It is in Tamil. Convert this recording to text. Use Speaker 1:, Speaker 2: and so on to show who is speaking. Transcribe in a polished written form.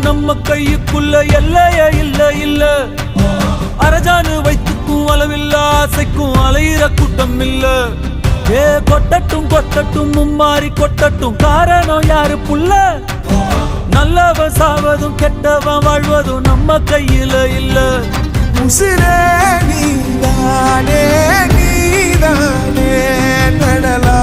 Speaker 1: நம்ம கையுக்குள்ள எல்லைய இல்ல இல்ல. அரஜானு வைத்துக்கும் அளவில்ல, ஆசைக்கும் அலையிற கூட்டம் இல்ல. ஏ கொட்டட்டும் கொட்டட்டும் மும்மாறி கொட்டட்டும், காரணம் யாரு புள்ள? நல்லவன் சாவதும் கெட்டவன் வாழ்வதும் நம்ம கையில இல்ல.
Speaker 2: உசிரே நீதானே நீதானே நடலா